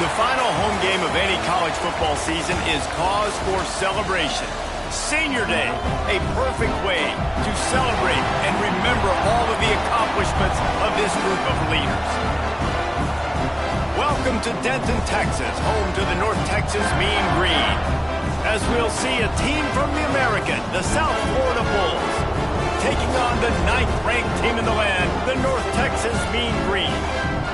The final home game of any college football season is cause for celebration. Senior Day, a perfect way to celebrate and remember all of the accomplishments of this group of leaders. Welcome to Denton, Texas, home to the North Texas Mean Green. As we'll see a team from the American, the South Florida Bulls, taking on the 9th-ranked team in the land, the North Texas Mean Green.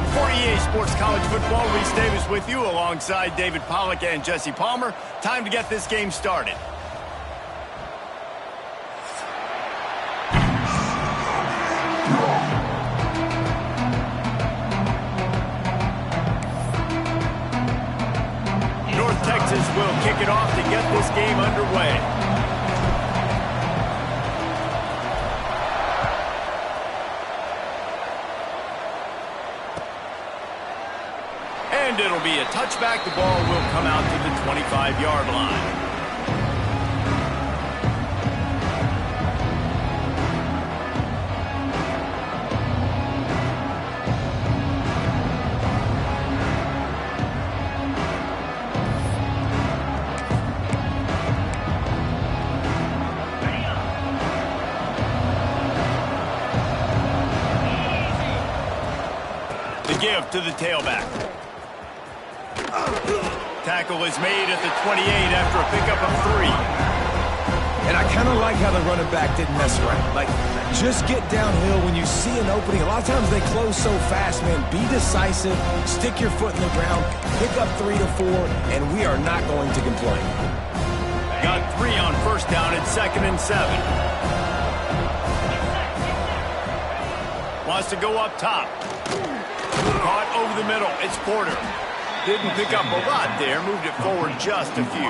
For EA Sports College Football, Reese Davis with you alongside David Pollack and Jesse Palmer. Time to get this game started. North Texas will kick it off to get this game underway. And it'll be a touchback. The ball will come out to the 25-yard line. The give to the tailback. Tackle is made at the 28 after a pickup of 3. And I kind of like how the running back didn't mess around. Like, just get downhill when you see an opening. A lot of times they close so fast, man. Be decisive, stick your foot in the ground, pick up 3 to 4, and we are not going to complain. Got 3 on first down at 2nd and 7. Wants to go up top. Caught over the middle. It's Porter. Didn't pick up a lot there. Moved it forward just a few.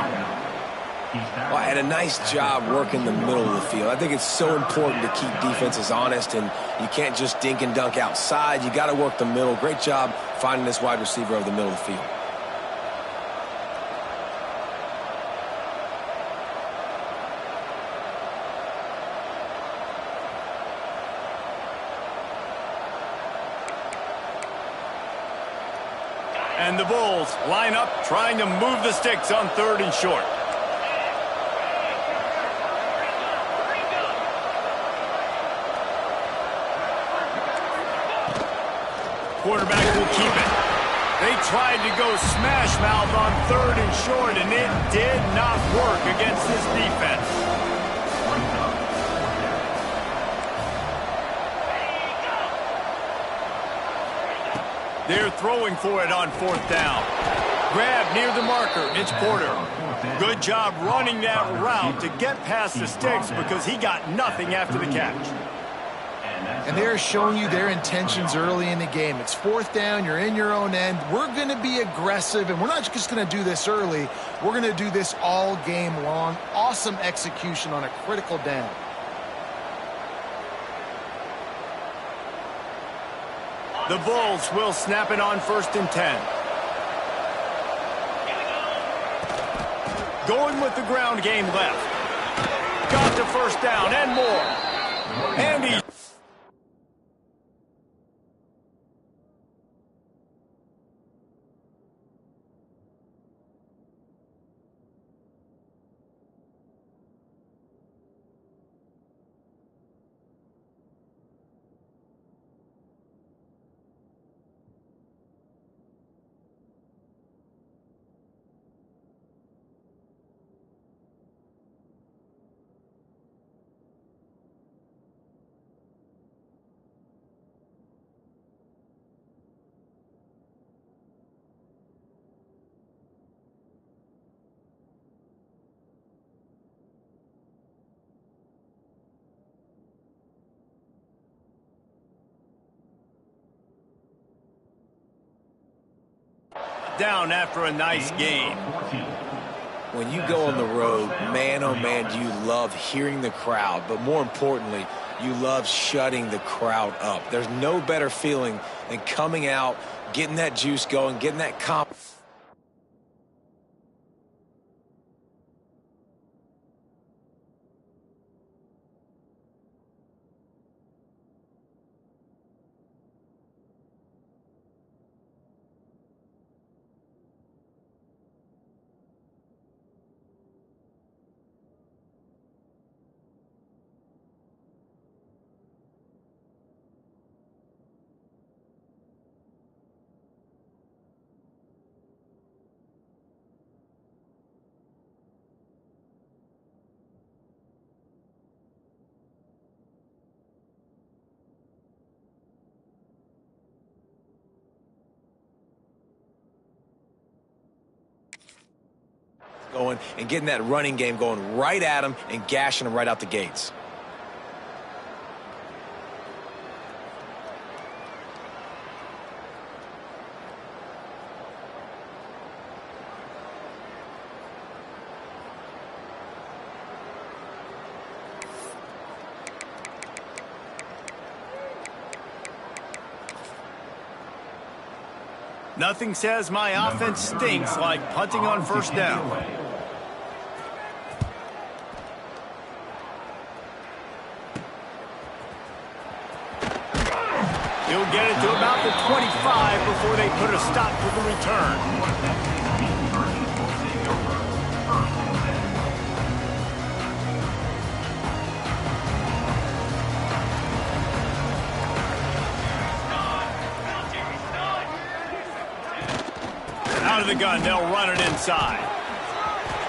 Well, had a nice job working the middle of the field. I think it's so important to keep defenses honest, and you can't just dink and dunk outside. You got to work the middle. Great job finding this wide receiver over the middle of the field. And the Bulls line up, trying to move the sticks on 3rd and short. Quarterback will keep it. They tried to go smash mouth on 3rd and short, and it did not work against this defense. They're throwing for it on 4th down. Grab near the marker. It's Porter. Good job running that route to get past the sticks because he got nothing after the catch. And they're showing you their intentions early in the game. It's 4th down. You're in your own end. We're going to be aggressive, and we're not just going to do this early. We're going to do this all game long. Awesome execution on a critical down. The Bulls will snap it on 1st and 10. Going with the ground game left. Got the first down and more. And he... down after a nice game. When you go on the road, man, oh man, do you love hearing the crowd, but more importantly, you love shutting the crowd up. There's no better feeling than coming out, getting that juice going, getting that confidence. going and getting that running game going right at them and gashing them right out the gates. Nothing says my offense stinks like punting on first down. He'll get it to about the 25 before they put a stop to the return. Out of the gun, they'll run it inside.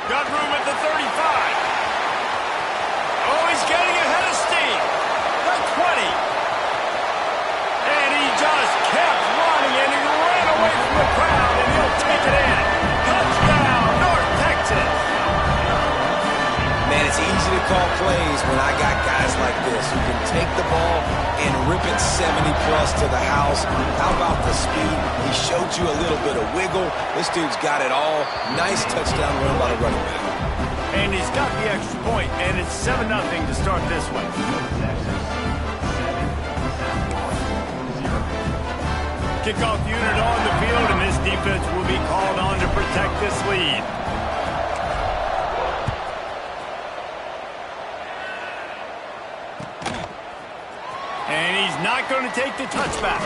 Got room at the 35. Oh, he's getting ahead of steam. The 20. And he just kept running, and he ran away from the crowd, and he'll take it in. Touchdown, North Texas. Man, it's easy to call plays when I got guys like this who can take the ball and rip it 70-plus to the house. How about the speed? He showed you a little bit of wiggle. This dude's got it all. Nice touchdown run by the running back. And he's got the extra point, and it's 7-0 to start this one. Kickoff unit on the field, and this defense will be called on to protect this lead. And he's not going to take the touchback.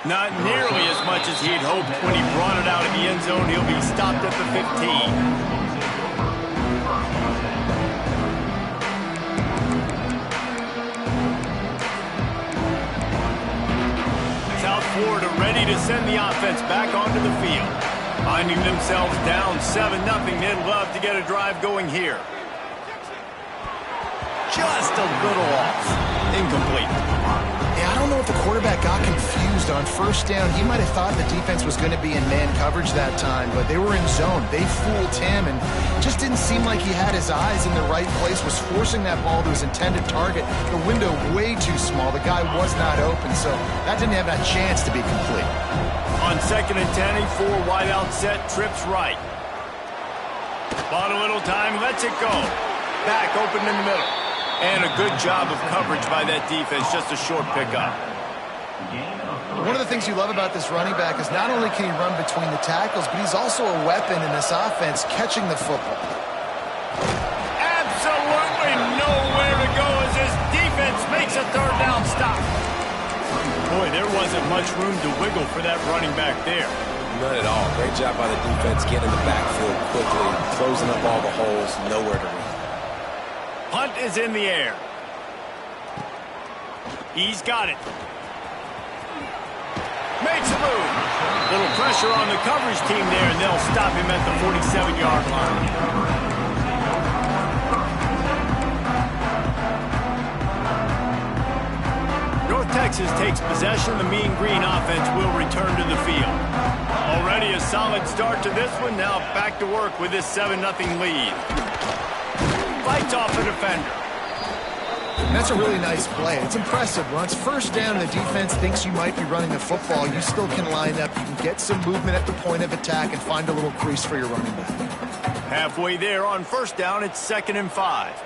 Not nearly as much as he'd hoped when he brought it out of the end zone. He'll be stopped at the 15. South Florida ready to send the offense back onto the field. Finding themselves down 7-0, they'd love to get a drive going here. Just a little off. Incomplete. Yeah, I don't know if the quarterback got confused on first down. He might have thought the defense was going to be in man coverage that time, but they were in zone. They fooled him, and just didn't seem like he had his eyes in the right place, was forcing that ball to his intended target. The window way too small. The guy was not open, so that didn't have that chance to be complete. On 2nd and 10, he 4 wide out set, trips right. Bought a little time, lets it go. Back open in the middle. And a good job of coverage by that defense, just a short pickup. One of the things you love about this running back is not only can he run between the tackles, but he's also a weapon in this offense, catching the football. Absolutely nowhere to go as this defense makes a 3rd down stop. Boy, there wasn't much room to wiggle for that running back there. None at all. Great job by the defense getting in the backfield quickly, closing up all the holes, nowhere to run. Punt is in the air. He's got it. Makes a move. Little pressure on the coverage team there, and they'll stop him at the 47-yard line. North Texas takes possession. The Mean Green offense will return to the field. Already a solid start to this one. Now back to work with this 7-0 lead. Fights off a defender. And that's a really nice play. It's impressive. When it's first down and the defense thinks you might be running the football, you still can line up. You can get some movement at the point of attack and find a little crease for your running back. Halfway there on first down, it's 2nd and 5.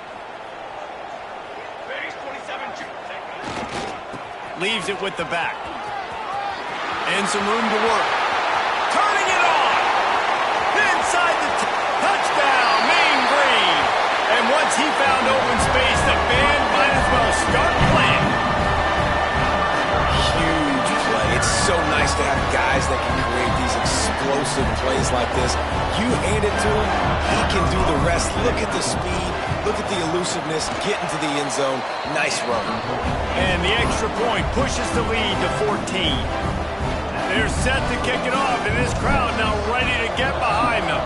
Leaves it with the back. And some room to work. Turning it on. Inside the touchdown, Mean Green. And once he found open space, the band might as well start playing. Huge play. It's so nice to have guys that can create these explosive plays like this. You hand it to him, he can do the rest. Look at the speed. Look at the elusiveness. Get into the end zone. Nice run. And the extra point pushes the lead to 14. They're set to kick it off, and this crowd now ready to get behind them.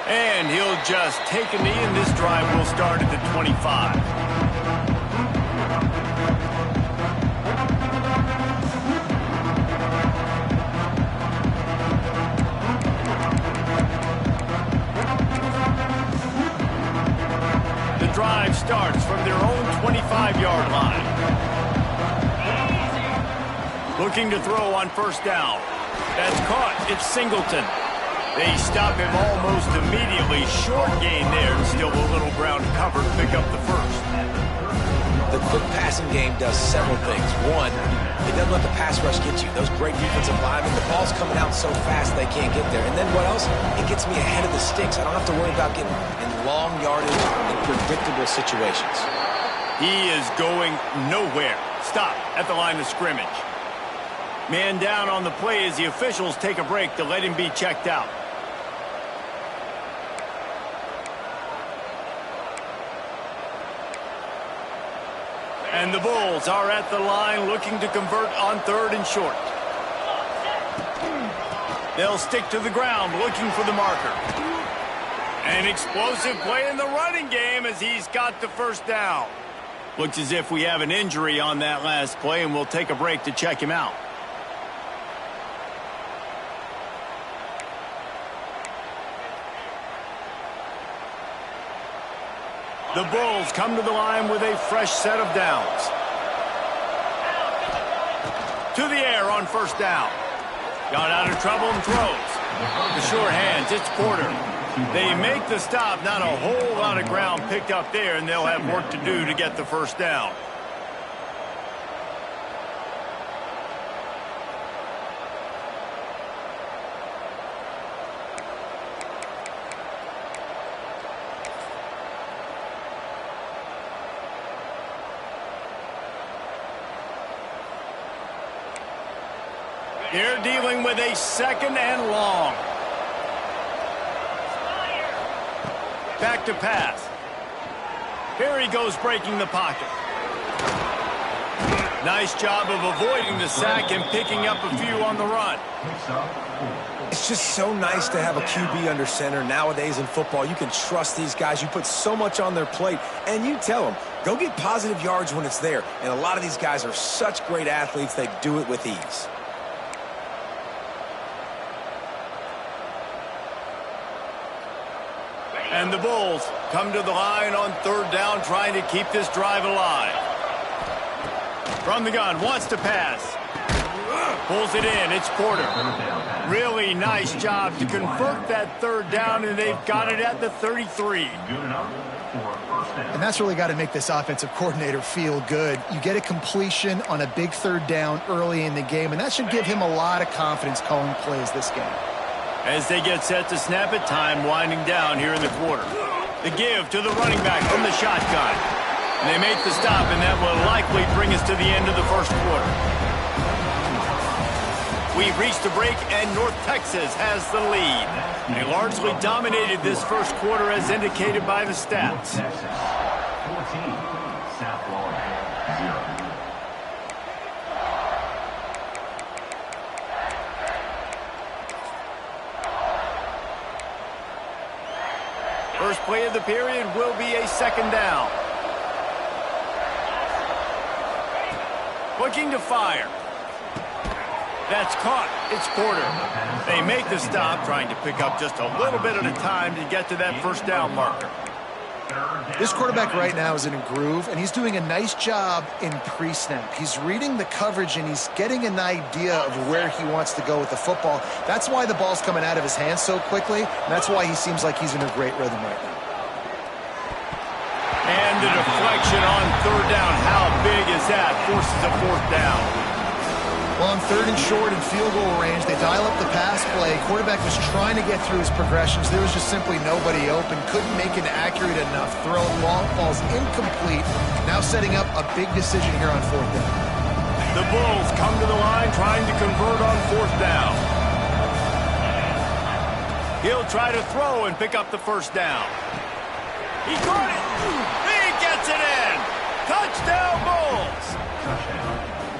And he'll just take a knee, and this drive will start at the 25. Looking to throw on first down. That's caught. It's Singleton. They stop him almost immediately. Short gain there, and still a little ground covered to pick up the first. The quick passing game does several things. One, it doesn't let the pass rush get you. Those great defensive linemen, the ball's coming out so fast they can't get there. And then what else? It gets me ahead of the sticks. I don't have to worry about getting in long yardage and predictable situations. He is going nowhere. Stop at the line of scrimmage. Man down on the play as the officials take a break to let him be checked out. And the Bulls are at the line looking to convert on 3rd and short. They'll stick to the ground looking for the marker. An explosive play in the running game as he's got the first down. Looks as if we have an injury on that last play, and we'll take a break to check him out. The Bulls come to the line with a fresh set of downs. To the air on first down. Got out of trouble and throws. The sure hands, it's Porter. They make the stop, not a whole lot of ground picked up there, and they'll have work to do to get the first down. They're dealing with a 2nd and long. Back to pass. Here he goes breaking the pocket. Nice job of avoiding the sack and picking up a few on the run. It's just so nice to have a QB under center. Nowadays in football, you can trust these guys. You put so much on their plate, and you tell them, go get positive yards when it's there. And a lot of these guys are such great athletes, they do it with ease. And the Bulls come to the line on 3rd down, trying to keep this drive alive. From the gun, wants to pass. Pulls it in, it's Porter. Really nice job to convert that 3rd down, and they've got it at the 33. And that's really got to make this offensive coordinator feel good. You get a completion on a big 3rd down early in the game, and that should give him a lot of confidence calling plays this game. As they get set to snap it, time winding down here in the quarter. The give to the running back from the shotgun. And they make the stop, and that will likely bring us to the end of the first quarter. We've reached a break, and North Texas has the lead. They largely dominated this first quarter as indicated by the stats. 14, South Florida, 0. First play of the period will be a 2nd down. Looking to fire. That's caught. It's Porter. They make the stop, trying to pick up just a little bit at a time to get to that first down marker. This quarterback right now is in a groove, and he's doing a nice job in pre-snap. He's reading the coverage, and he's getting an idea of where he wants to go with the football. That's why the ball's coming out of his hands so quickly, and that's why he seems like he's in a great rhythm right now. And the deflection on 3rd down. How big is that? Forces a 4th down. Well, on 3rd and short and field goal range, they dial up the pass play. Quarterback was trying to get through his progressions. There was just simply nobody open. Couldn't make an accurate enough throw. Long balls incomplete. Now setting up a big decision here on 4th down. The Bulls come to the line trying to convert on 4th down. He'll try to throw and pick up the first down. He caught it. He gets it in. Touchdown, Bulls.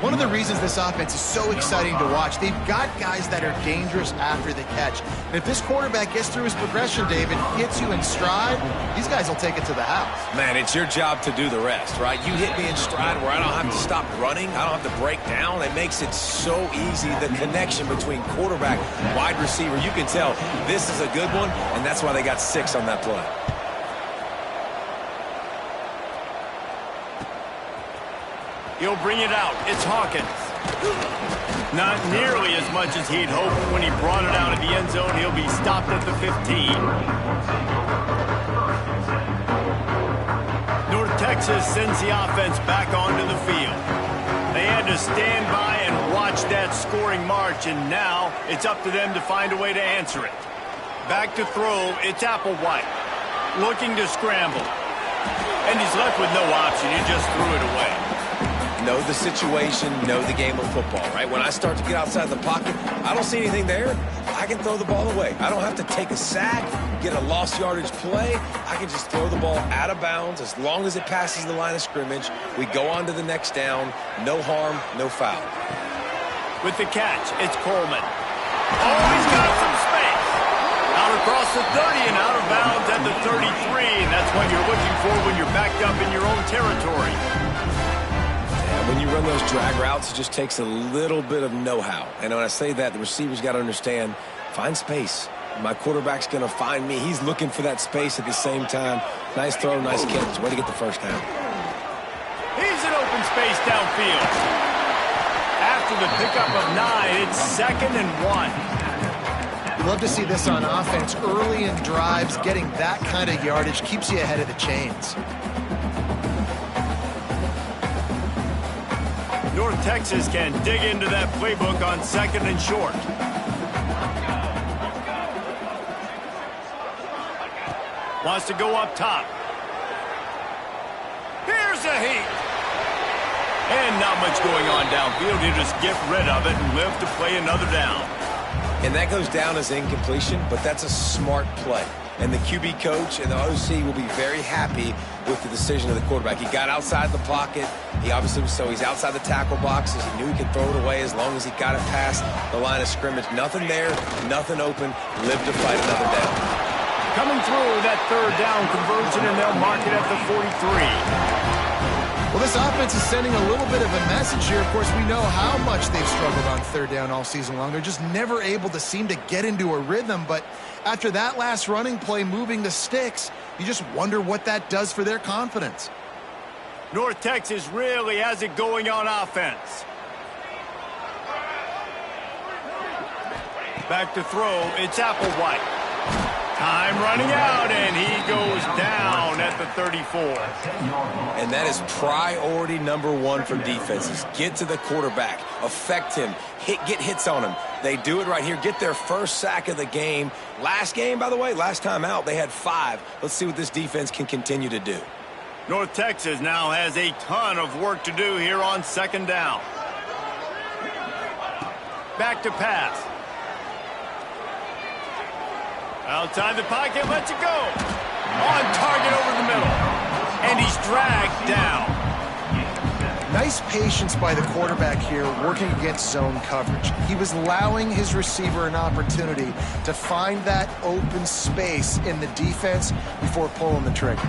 One of the reasons this offense is so exciting to watch, they've got guys that are dangerous after the catch. And if this quarterback gets through his progression, David, hits you in stride, these guys will take it to the house. Man, it's your job to do the rest, right? You hit me in stride where I don't have to stop running. I don't have to break down. It makes it so easy, the connection between quarterback, wide receiver. You can tell this is a good one, and that's why they got 6 on that play. He'll bring it out. It's Hawkins. Not nearly as much as he'd hoped when he brought it out of the end zone. He'll be stopped at the 15. North Texas sends the offense back onto the field. They had to stand by and watch that scoring march, and now it's up to them to find a way to answer it. Back to throw, it's Applewhite. Looking to scramble. And he's left with no option. He just threw it away. Know the situation, know the game of football, right? When I start to get outside the pocket, I don't see anything there. I can throw the ball away. I don't have to take a sack, get a lost yardage play. I can just throw the ball out of bounds as long as it passes the line of scrimmage. We go on to the next down. No harm, no foul. With the catch, it's Coleman. Oh, he's got some space. Out across the 30 and out of bounds at the 33. And that's what you're looking for when you're backed up in your own territory. When you run those drag routes, it just takes a little bit of know-how. And when I say that, the receiver's got to understand, find space. My quarterback's going to find me. He's looking for that space at the same time. Nice throw, nice catch. Way to get the first down. He's in open space downfield. After the pickup of 9, it's 2nd and 1. You love to see this on offense. Early in drives, getting that kind of yardage keeps you ahead of the chains. North Texas can dig into that playbook on 2nd and short. Wants to go up top. Here's a heat. And not much going on downfield. He'll just get rid of it and live to play another down. And that goes down as incompletion, but that's a smart play. And the QB coach and the OC will be very happy with the decision of the quarterback. He got outside the pocket. He obviously, so he's outside the tackle boxes. He knew he could throw it away as long as he got it past the line of scrimmage. Nothing there, nothing open. Live to fight another down. Coming through that 3rd down conversion, and they'll mark it at the 43. Well, this offense is sending a little bit of a message here. Of course, we know how much they've struggled on 3rd down all season long. They're just never able to seem to get into a rhythm. But after that last running play moving the sticks, you just wonder what that does for their confidence. North Texas really has it going on offense. Back to throw, it's Applewhite. Time running out, and he goes down at the 34. And that is priority number 1 for defenses. Get to the quarterback, affect him, get hits on him. They do it right here, get their first sack of the game. Last game, by the way, last time out, they had 5. Let's see what this defense can continue to do. North Texas now has a ton of work to do here on 2nd down. Back to pass. Outside the pocket, lets it go. On target over the middle. And he's dragged down. Nice patience by the quarterback here working against zone coverage. He was allowing his receiver an opportunity to find that open space in the defense before pulling the trigger.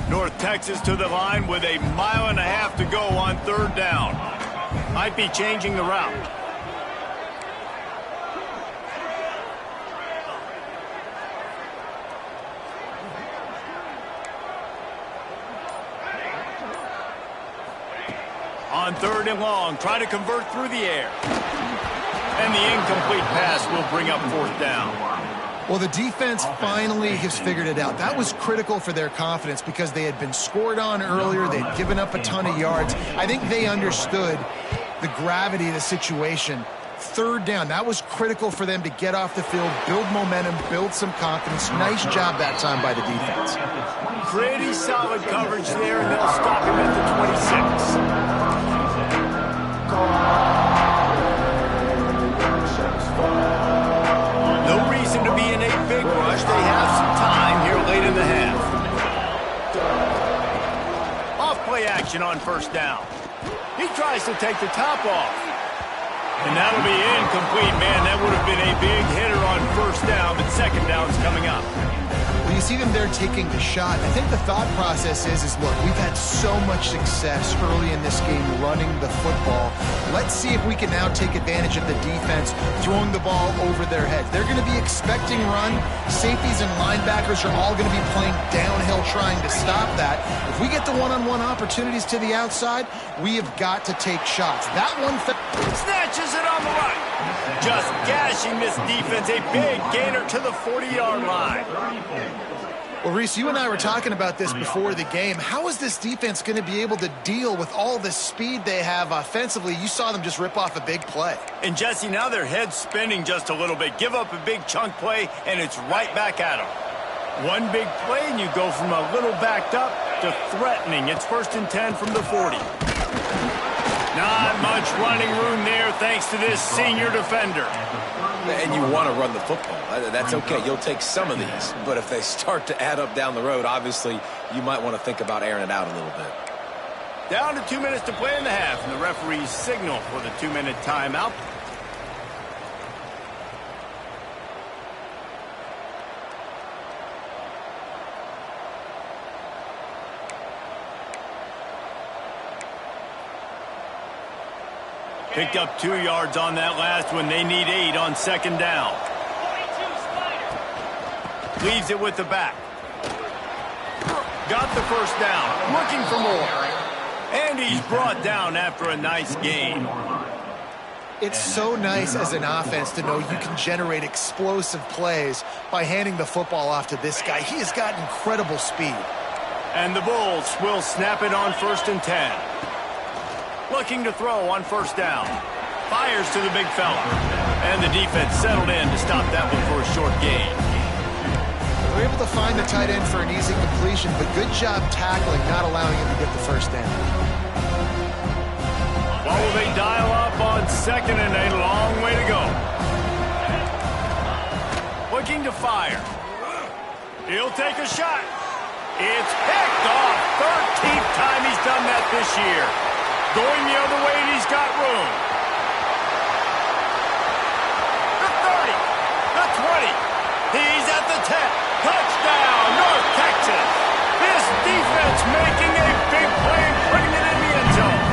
North Texas to the line with 1.5 miles to go on 3rd down. Might be changing the route. On 3rd and long, try to convert through the air. And the incomplete pass will bring up 4th down. Well, the defense finally has figured it out. That was critical for their confidence because they had been scored on earlier. They'd given up a ton of yards. I think they understood the gravity of the situation. 3rd down, that was critical for them to get off the field, build momentum, build some confidence. Nice job that time by the defense. Pretty solid coverage there, and they'll stop him at the 26. No reason to be in a big rush. They have some time here late in the half. Off play action on 1st down. He tries to take the top off. And that'll be incomplete, man. That would have been a big hitter on 1st down, but 2nd down's coming up. Well, you you see them there taking the shot. I think the thought process is look, we've had so much success early in this game running the football. Let's see if we can now take advantage of the defense throwing the ball over their heads. They're going to be expecting run. Safeties and linebackers are all going to be playing downhill trying to stop that. If we get the one-on-one opportunities to the outside, we have got to take shots. That one snatches it on the right. Just gashing this defense. A big gainer to the 40-yard line. Well, Reese, you and I were talking about this before the game. How is this defense going to be able to deal with all the speed they have offensively? You saw them just rip off a big play. And, Jesse, now their head's spinning just a little bit. Give up a big chunk play, and it's right back at them. One big play, and you go from a little backed up to threatening. It's 1st and 10 from the 40. Not much running room there thanks to this senior defender. And you want to run the football. That's okay. You'll take some of these. But if they start to add up down the road, obviously you might want to think about airing it out a little bit. Down to 2 minutes to play in the half, and the referees signal for the 2-minute timeout. Picked up 2 yards on that last one. They need 8 on 2nd down. Leaves it with the back. Got the 1st down. Looking for more. And he's brought down after a nice gain. It's so nice as an offense to know you can generate explosive plays by handing the football off to this guy. He has got incredible speed. And the Bulls will snap it on 1st and 10. Looking to throw on 1st down. Fires to the big fella. And the defense settled in to stop that one for a short gain. They were able to find the tight end for an easy completion, but good job tackling, not allowing him to get the 1st down. Well, they dial up on 2nd and a long way to go. Looking to fire. He'll take a shot. It's picked off. 13th time he's done that this year. Going the other way, and he's got room. The 30, the 20. He's at the 10. Touchdown, North Texas. This defense making a big play and putting it in the end zone.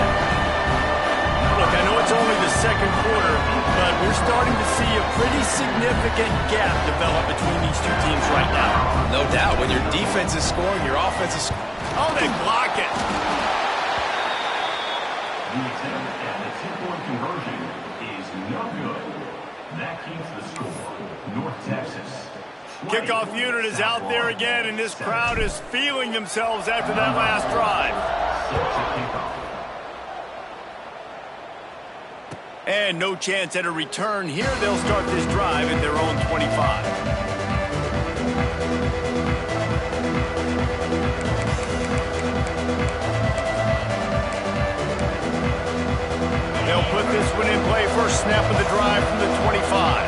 Look, I know it's only the 2nd quarter, but we're starting to see a pretty significant gap develop between these two teams right now. No doubt. When your defense is scoring, your offense is scoring. Oh, they block it. The attempt at the 2-point conversion is no good. That keeps the score. North Texas. Kickoff unit is out there again, and this crowd is feeling themselves after that last drive. And no chance at a return here. They'll start this drive at their own 25. They'll put this one in play. First snap of the drive from the 25.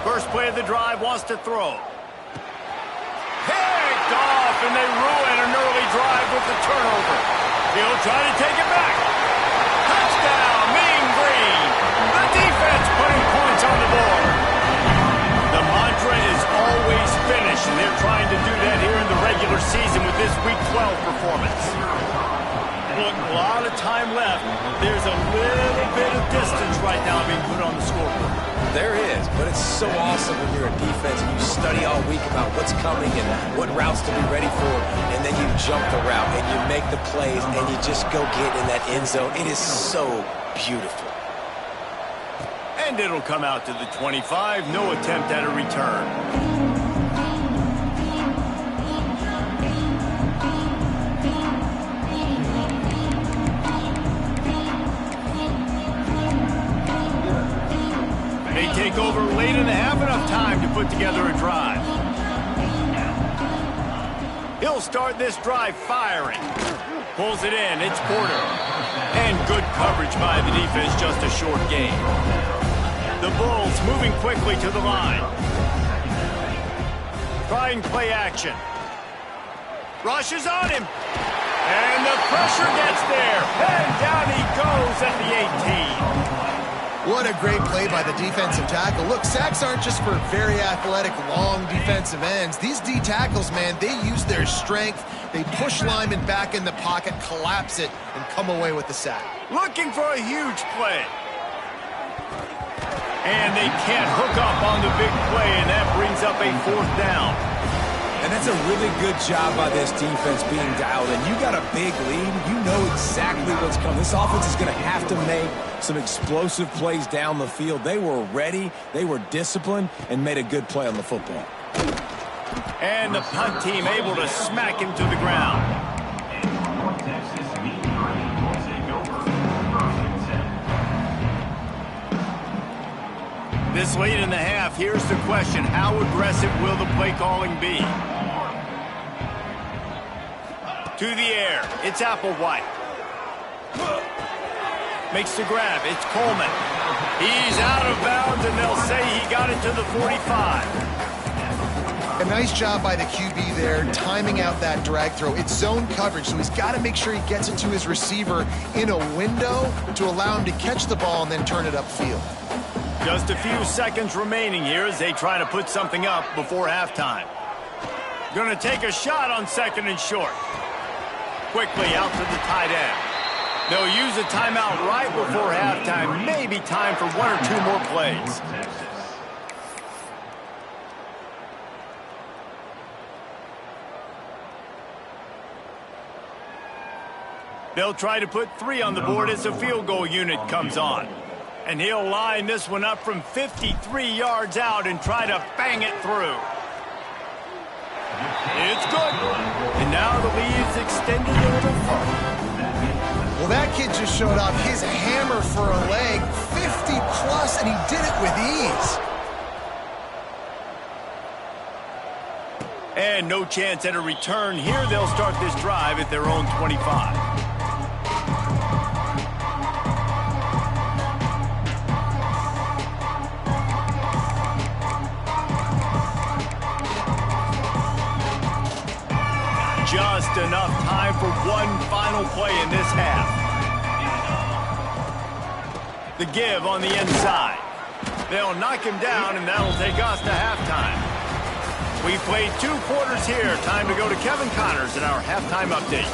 First play of the drive, wants to throw. Picked off, and they ruin an early drive with the turnover. He'll try to take it back. Touchdown, Mean Green. The defense putting points on the board. The mantra is always finish, and they're trying to do that here in the regular season with this Week 12 performance. Look, a lot of time left. There's a little bit of distance right now being put on the scoreboard. There is, but it's so awesome when you're a defense and you study all week about what's coming and what routes to be ready for, and then you jump the route and you make the plays and you just go get in that end zone. It is so beautiful. And it'll come out to the 25. No attempt at a return. Take over late in the half, enough time to put together a drive. He'll start this drive firing. Pulls it in, it's Porter. And good coverage by the defense, just a short gain. The Bulls moving quickly to the line. Trying play action. Rushes on him. And the pressure gets there. And down he goes at the 18. What a great play by the defensive tackle. Look, sacks aren't just for very athletic, long defensive ends. These D tackles, man, they use their strength. They push linemen back in the pocket, collapse it, and come away with the sack. Looking for a huge play. And they can't hook up on the big play, and that brings up a 4th down. And that's a really good job by this defense being dialed in. You got a big lead. You know exactly what's coming. This offense is going to have to make some explosive plays down the field. They were ready, they were disciplined, and made a good play on the football. And the punt team able to smack him to the ground. And North Texas Mean Green will take over 1st and 10. This late in the half, here's the question. How aggressive will the play calling be? To the air. It's Applewhite. Makes the grab. It's Coleman. He's out of bounds, and they'll say he got it to the 45. A nice job by the QB there, timing out that drag throw. It's zone coverage, so he's got to make sure he gets it to his receiver in a window to allow him to catch the ball and then turn it upfield. Just a few seconds remaining here as they try to put something up before halftime. Going to take a shot on 2nd and short. Quickly out to the tight end. They'll use a timeout right before halftime. Maybe time for 1 or 2 more plays. They'll try to put 3 on the board as the field goal unit comes on. And he'll line this one up from 53 yards out and try to bang it through. It's good. And now the lead's extended a little further. Well, that kid just showed off his hammer for a leg, 50 plus, and he did it with ease. And no chance at a return here. They'll start this drive at their own 25. Just enough time for one final play in this half. The give on the inside. They'll knock him down, and that'll take us to halftime. We played 2 quarters here. Time to go to Kevin Connors in our halftime update.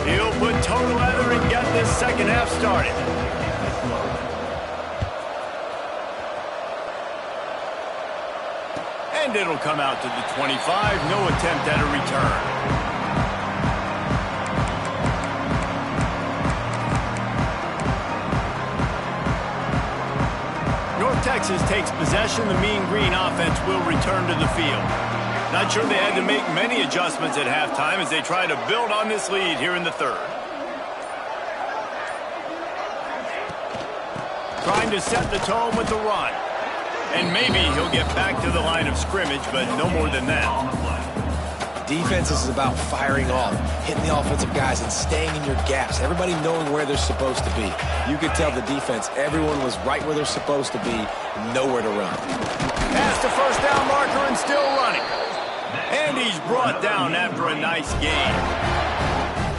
He'll put toe leather and get this second half started. And it'll come out to the 25. No attempt at a return. North Texas takes possession. The Mean Green offense will return to the field. Not sure they had to make many adjustments at halftime as they try to build on this lead here in the 3rd. Trying to set the tone with the run. And maybe he'll get back to the line of scrimmage, but no more than that. Defense is about firing off, hitting the offensive guys, and staying in your gaps. Everybody knowing where they're supposed to be. You could tell the defense, everyone was right where they're supposed to be, nowhere to run. Past the first down marker and still running. And he's brought down after a nice gain.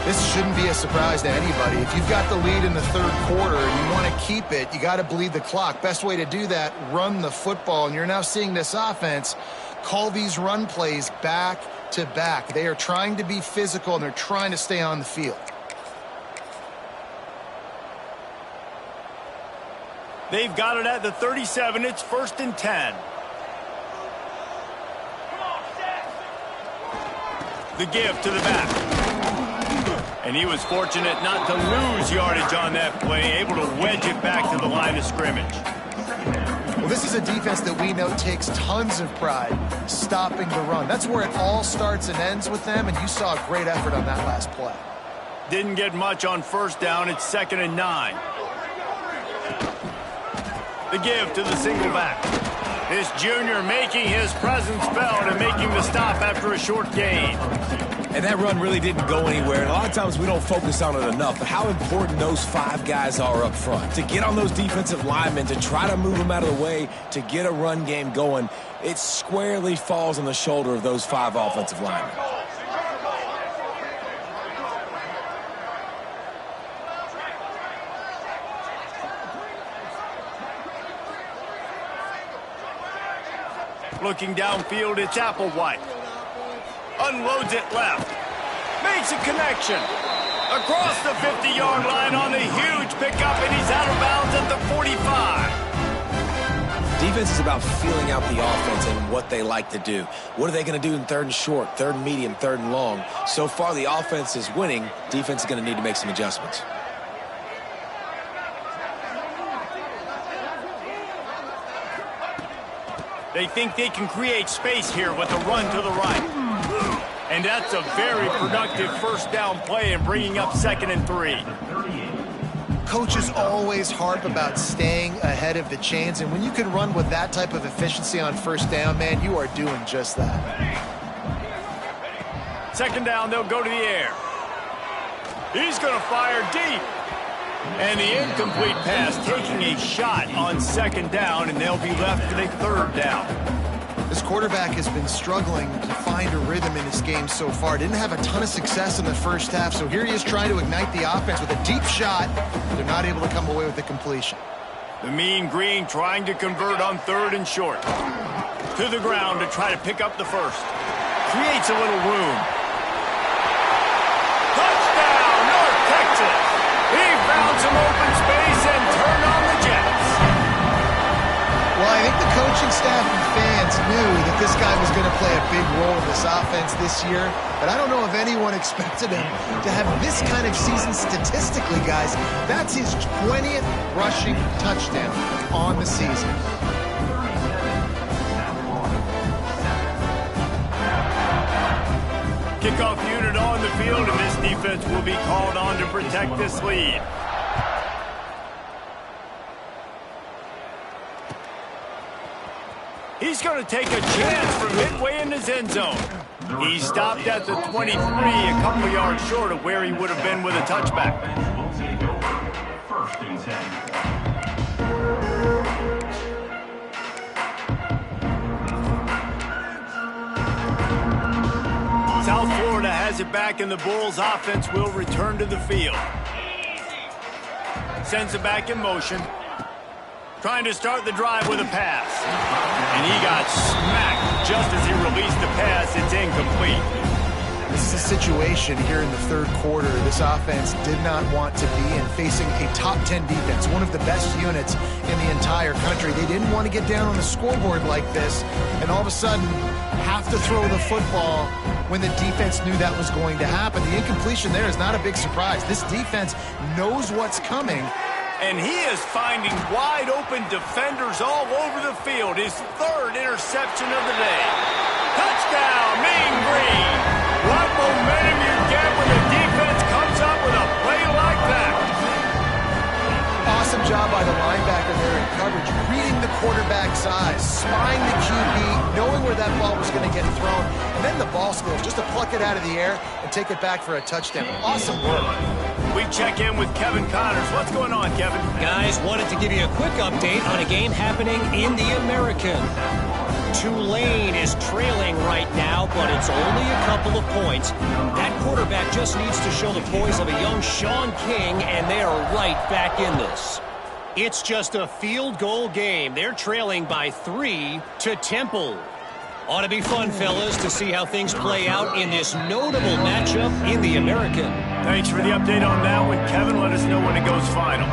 This shouldn't be a surprise to anybody. If you've got the lead in the 3rd quarter and you want to keep it, you got to bleed the clock. Best way to do that, run the football. And you're now seeing this offense call these run plays back to back. They are trying to be physical, and they're trying to stay on the field. They've got it at the 37. It's 1st and 10. The give to the back. And he was fortunate not to lose yardage on that play, able to wedge it back to the line of scrimmage. Well, this is a defense that we know takes tons of pride stopping the run. That's where it all starts and ends with them, and you saw a great effort on that last play. Didn't get much on 1st down. It's 2nd and 9. The give to the single back. This junior making his presence felt and making the stop after a short gain. And that run really didn't go anywhere. And a lot of times we don't focus on it enough, but how important those 5 guys are up front. To get on those defensive linemen, to try to move them out of the way, to get a run game going, it squarely falls on the shoulder of those 5 offensive linemen. Looking downfield, it's Applewhite. Unloads it left. Makes a connection. Across the 50-yard line on the huge pickup, and he's out of bounds at the 45. Defense is about feeling out the offense and what they like to do. What are they going to do in third and short, third and medium, third and long? So far, the offense is winning. Defense is going to need to make some adjustments. They think they can create space here with a run to the right. And that's a very productive first down play and bringing up 2nd and 3. Coaches always harp about staying ahead of the chains, and when you can run with that type of efficiency on first down, man, you are doing just that. 2nd down, they'll go to the air. He's going to fire deep. And the incomplete pass taking a shot on 2nd down, and they'll be left with a 3rd down. This quarterback has been struggling to find a rhythm in his game so far. Didn't have a ton of success in the first half, so here he is trying to ignite the offense with a deep shot. They're not able to come away with the completion. The Mean Green trying to convert on 3rd and short. To the ground to try to pick up the first. Creates a little room. Touchdown, North Texas! He found some open space and turned on the Jets. Well, I think the coaching staff and fans knew that this guy was going to play a big role in this offense this year, but I don't know if anyone expected him to have this kind of season statistically, guys. That's his 20th rushing touchdown on the season. Kickoff unit on the field, and this defense will be called on to protect this lead. He's going to take a chance from midway in his end zone. He stopped at the 23, a couple yards short of where he would have been with a touchback. Will take over 1st and 10. South Florida has it back, and the Bulls offense will return to the field. Sends it back in motion. Trying to start the drive with a pass. And he got smacked just as he released the pass. It's incomplete. This is a situation here in the 3rd quarter this offense did not want to be in, facing a top 10 defense, one of the best units in the entire country. They didn't want to get down on the scoreboard like this and all of a sudden have to throw the football when the defense knew that was going to happen. The incompletion there is not a big surprise. This defense knows what's coming. And he is finding wide open defenders all over the field. His 3rd interception of the day. Touchdown, Mean Green. What momentum you get when the defense comes up with a play like that. Awesome job by the linebacker there in coverage, reading the quarterback's eyes, spying the QB, knowing where that ball was going to get thrown, and then the ball skills just to pluck it out of the air and take it back for a touchdown. Awesome work. We check in with Kevin Connors. What's going on, Kevin? Guys, wanted to give you a quick update on a game happening in the American. Tulane is trailing right now, but it's only a couple of points. That quarterback just needs to show the poise of a young Sean King, and they are right back in this. It's just a field goal game. They're trailing by 3 to Temple. Ought to be fun, fellas, to see how things play out in this notable matchup in the American. Thanks for the update on that one, Kevin. Let us know when it goes final.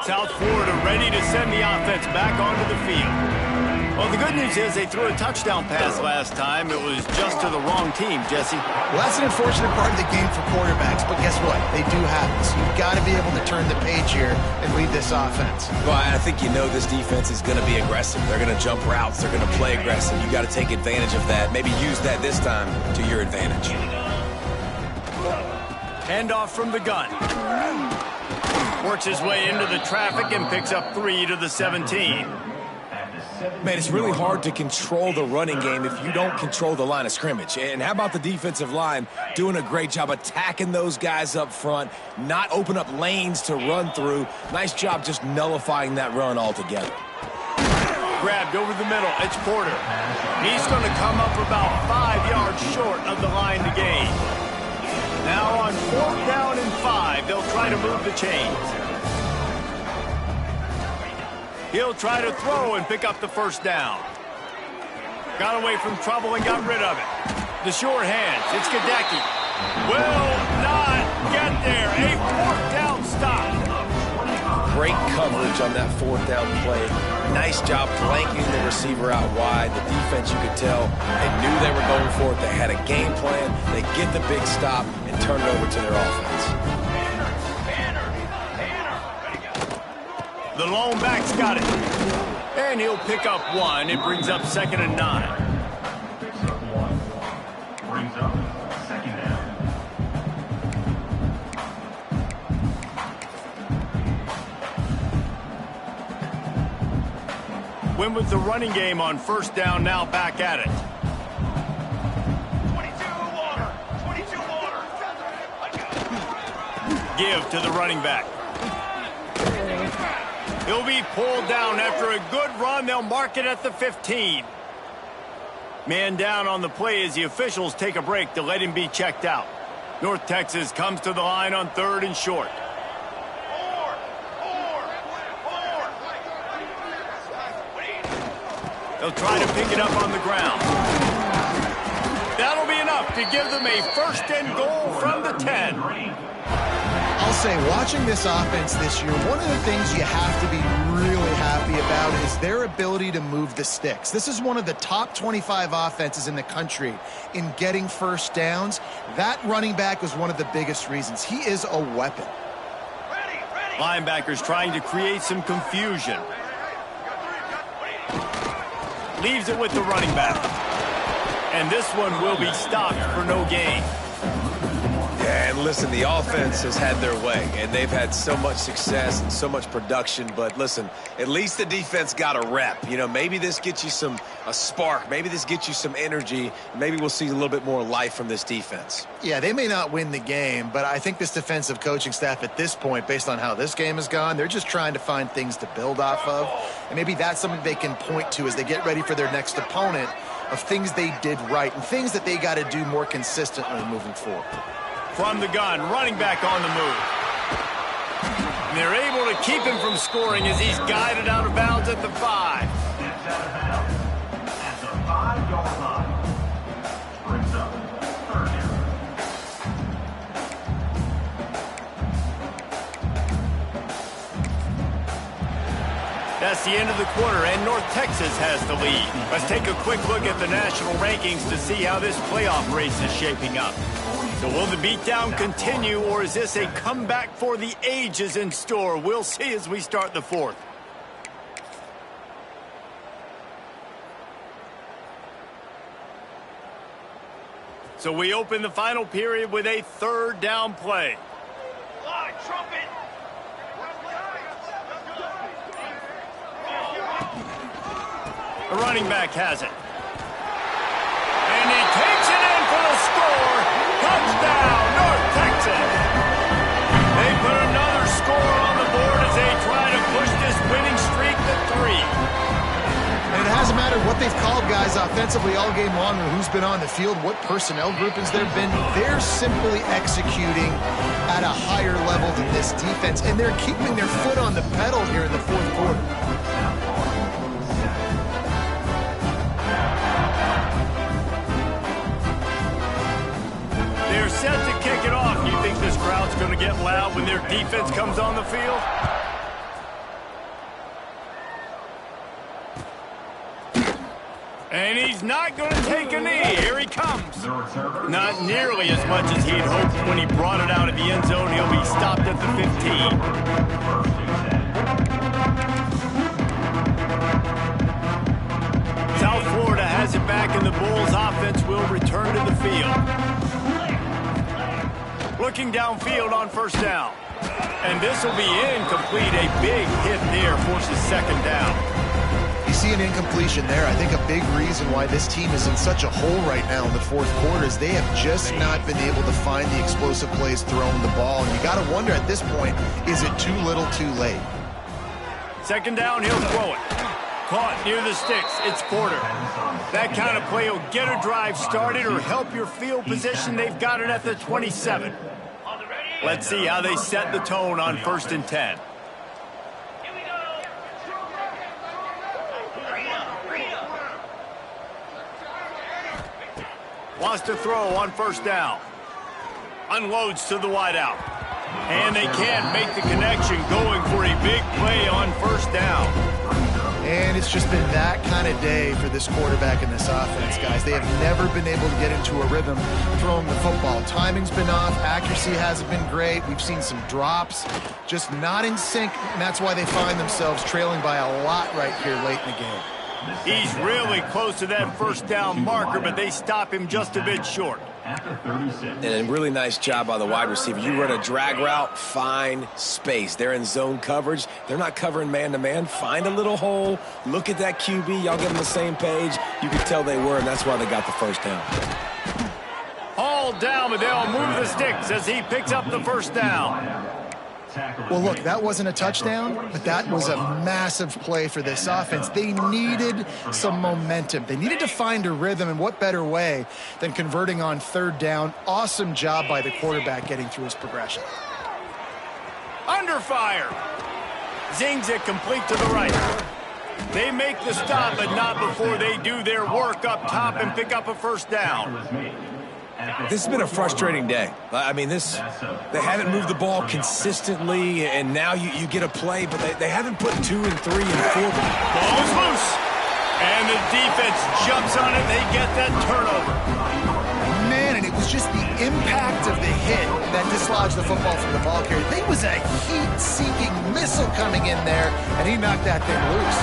South Florida ready to send the offense back onto the field. Well, the good news is they threw a touchdown pass last time. It was just to the wrong team, Jesse. Well, that's an unfortunate part of the game for quarterbacks, but guess what? They do have this. You've got to be able to turn the page here and lead this offense. Well, I think you know this defense is going to be aggressive. They're going to jump routes. They're going to play aggressive. You got to take advantage of that. Maybe use that this time to your advantage. Handoff from the gun. Works his way into the traffic and picks up 3 to the 17. Man, it's really hard to control the running game if you don't control the line of scrimmage. And how about the defensive line doing a great job attacking those guys up front, not open up lanes to run through. Nice job just nullifying that run altogether. Grabbed over the middle. It's Porter. He's going to come up about 5 yards short of the line to gain. Now on 4th down and 5, they'll try to move the chains. He'll try to throw and pick up the first down. Got away from trouble and got rid of it. The short hands. It's Gadecki. Will not get there. A fourth down stop. Great coverage on that fourth down play. Nice job flanking the receiver out wide. The defense, you could tell, they knew they were going for it. They had a game plan. They get the big stop and turn it over to their offense. The lone back's got it. And he'll pick up one. It brings up 2nd and 9. Picks up 1. Brings up 2nd down. Win with the running game on first down, now back at it. 22 water. Give to the running back. He'll be pulled down after a good run. They'll mark it at the 15. Man down on the play as the officials take a break to let him be checked out. North Texas comes to the line on 3rd and short. They'll try to pick it up on the ground. That'll be enough to give them a 1st and goal from the 10. I'll say, watching this offense this year, one of the things you have to be really happy about is their ability to move the sticks. This is one of the top 25 offenses in the country in getting first downs. That running back was one of the biggest reasons. He is a weapon. Linebackers trying to create some confusion. Leaves it with the running back. And this one will be stopped for no gain. Yeah, and listen, the offense has had their way, and they've had so much success and so much production. But listen, at least the defense got a rep. You know, maybe this gets you a spark. Maybe this gets you some energy. Maybe we'll see a little bit more life from this defense. Yeah, they may not win the game, but I think this defensive coaching staff at this point, based on how this game has gone, they're just trying to find things to build off of. And maybe that's something they can point to as they get ready for their next opponent, of things they did right and things that they got to do more consistently moving forward. From the gun, running back on the move. And they're able to keep him from scoring as he's guided out of bounds at the 5. Steps out of bounds at the 5-yard line. Brings up 3rd down. That's the end of the quarter, and North Texas has the lead. Let's take a quick look at the national rankings to see how this playoff race is shaping up. So will the beatdown continue, or is this a comeback for the ages in store? We'll see as we start the 4th. So we open the final period with a 3rd down play. Line, trumpet. The running back has it. And he takes it in for the score. Touchdown, North Texas. They put another score on the board as they try to push this winning streak to 3. And it hasn't mattered what they've called guys offensively all game long or who's been on the field, what personnel groupings there have been. They're simply executing at a higher level than this defense, and they're keeping their foot on the pedal here in the 4th quarter. They're set to kick it off. You think this crowd's going to get loud when their defense comes on the field? And he's not going to take a knee. Here he comes. Not nearly as much as he'd hoped when he brought it out of the end zone. He'll be stopped at the 15. South Florida has it back, and the Bulls offense will return to the field. Looking downfield on 1st down. And this will be incomplete. A big hit there forces 2nd down. You see an incompletion there. I think a big reason why this team is in such a hole right now in the 4th quarter is they have just not been able to find the explosive plays throwing the ball. And you got to wonder at this point, is it too little too late? 2nd down, he'll throw it. Caught near the sticks. It's Porter. That kind of play will get a drive started or help your field position. They've got it at the 27. Let's see how they set the tone on 1st and 10. Wants to throw on first down. Unloads to the wideout. And they can't make the connection, going for a big play on first down. And it's just been that kind of day for this quarterback and this offense, guys. They have never been able to get into a rhythm throwing the football. Timing's been off. Accuracy hasn't been great. We've seen some drops, just not in sync, and that's why they find themselves trailing by a lot right here late in the game. He's really close to that first down marker, but they stop him just a bit short. And a really nice job by the wide receiver. You run a drag route, find space. They're in zone coverage. They're not covering man-to-man. Find a little hole. Look at that QB. Y'all get on the same page. You can tell they were, and that's why they got the first down. All down, but they'll move the sticks as he picks up the first down. Well, look, that wasn't a touchdown, but that was a massive play for this offense. They needed some momentum. They needed to find a rhythm, and what better way than converting on third down. Awesome job by the quarterback getting through his progression. Under fire. Zings it complete to the right. They make the stop, but not before they do their work up top and pick up a first down. This has been a frustrating day. I mean, they haven't moved the ball consistently, and now you get a play, but they haven't put 2 and 3 and 4. Ball is loose. And the defense jumps on it. They get that turnover. Man, and it was just the impact of the hit that dislodged the football from the ball carrier. There was a heat-seeking missile coming in there, and he knocked that thing loose.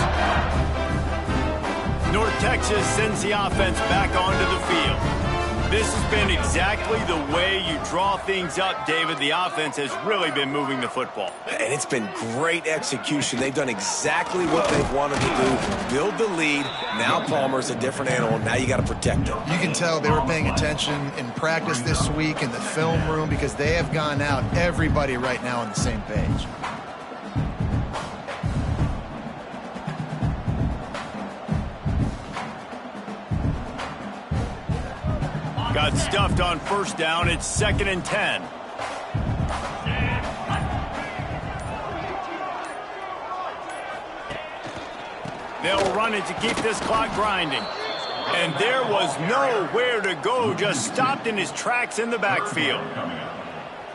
North Texas sends the offense back onto the field. This has been exactly the way you draw things up, David. The offense has really been moving the football. And it's been great execution. They've done exactly what they've wanted to do. Build the lead. Now Palmer's a different animal. Now you got to protect him. You can tell they were paying attention in practice this week in the film room because they have gone out, everybody right now on the same page. Got stuffed on first down. It's 2nd and 10. They'll run it to keep this clock grinding. And there was nowhere to go, just stopped in his tracks in the backfield.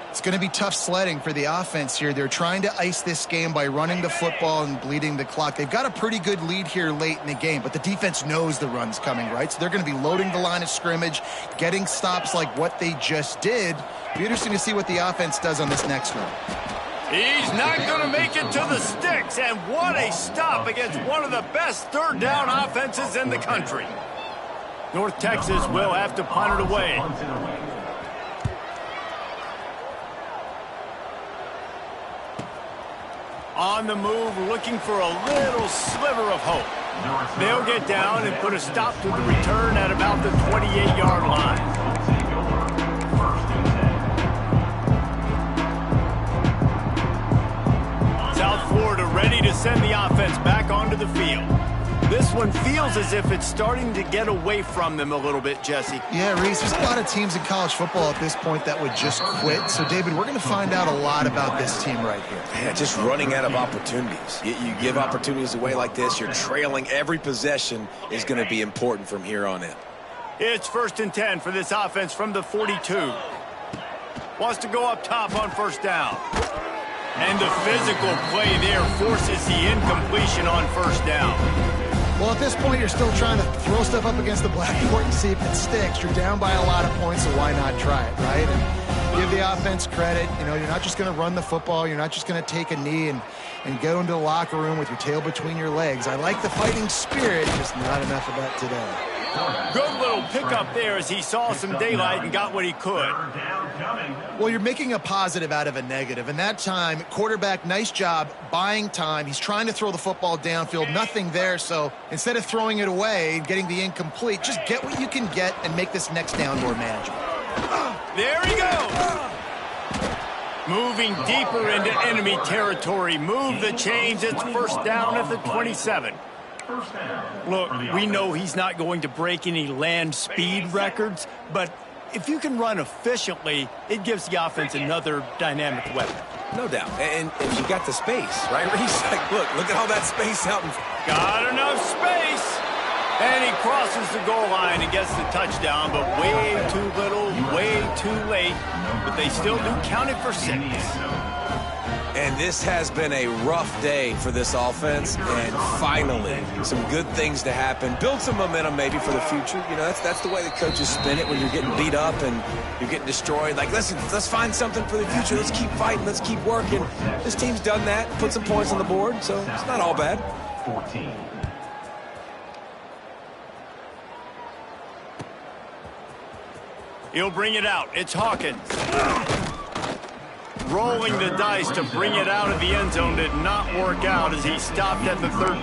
It's going to be tough sledding for the offense here. They're trying to ice this game by running the football and bleeding the clock. They've got a pretty good lead here late in the game, but the defense knows the run's coming, right? So they're going to be loading the line of scrimmage, getting stops like what they just did. Be interesting to see what the offense does on this next one. He's not going to make it to the sticks, and what a stop against one of the best third down offenses in the country. North Texas will have to punt it away. On the move, looking for a little sliver of hope. They'll get down and put a stop to the return at about the 28-yard line. South Florida ready to send the offense back onto the field. This one feels as if it's starting to get away from them a little bit, Jesse. Yeah, Reese, there's a lot of teams in college football at this point that would just quit. So, David, we're going to find out a lot about this team right here. Yeah, just running out of opportunities. You give opportunities away like this, you're trailing. Every possession is going to be important from here on in. It's 1st and 10 for this offense from the 42. Wants to go up top on first down. And the physical play there forces the incompletion on first down. Well, at this point, you're still trying to throw stuff up against the blackboard and see if it sticks. You're down by a lot of points, so why not try it, right? And give the offense credit. You know, you're not just going to run the football. You're not just going to take a knee and go into the locker room with your tail between your legs. I like the fighting spirit, just not enough of that today. Good little pickup there as he saw some daylight and got what he could. Well, you're making a positive out of a negative. And that time, quarterback, nice job buying time. He's trying to throw the football downfield. Nothing there. So instead of throwing it away and getting the incomplete, just get what you can get and make this next down more manageable. There he goes. Moving deeper into enemy territory. Move the chains. It's first down at the 27. Look, we know he's not going to break any land speed records, but if you can run efficiently, it gives the offense another dynamic weapon. No doubt. And if you got the space, right? He's like, look at all that space out in front. Got enough space. And he crosses the goal line and gets the touchdown, but way too little, way too late. But they still do count it for 6. And this has been a rough day for this offense, and finally, some good things to happen. Build some momentum maybe for the future. You know, that's the way the coaches spin it when you're getting beat up and you're getting destroyed. Like, listen, let's find something for the future. Let's keep fighting. Let's keep working. This team's done that, put some points on the board, so it's not all bad. 14. He'll bring it out. It's Hawkins. Rolling the dice to bring it out of the end zone did not work out as he stopped at the 13.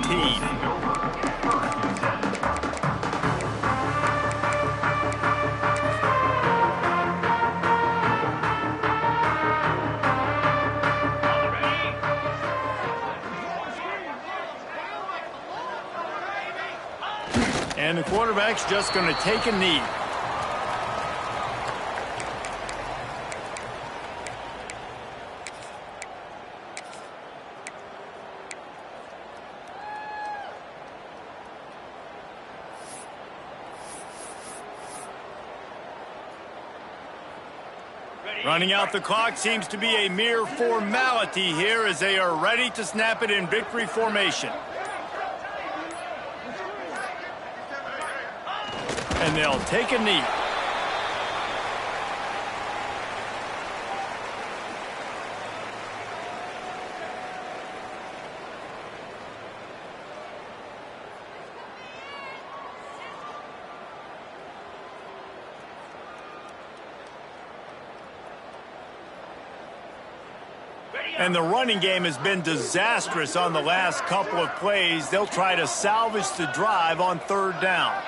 And the quarterback's just going to take a knee. Running out the clock seems to be a mere formality here as they are ready to snap it in victory formation. And they'll take a knee. And the running game has been disastrous on the last couple of plays. They'll try to salvage the drive on 3rd down.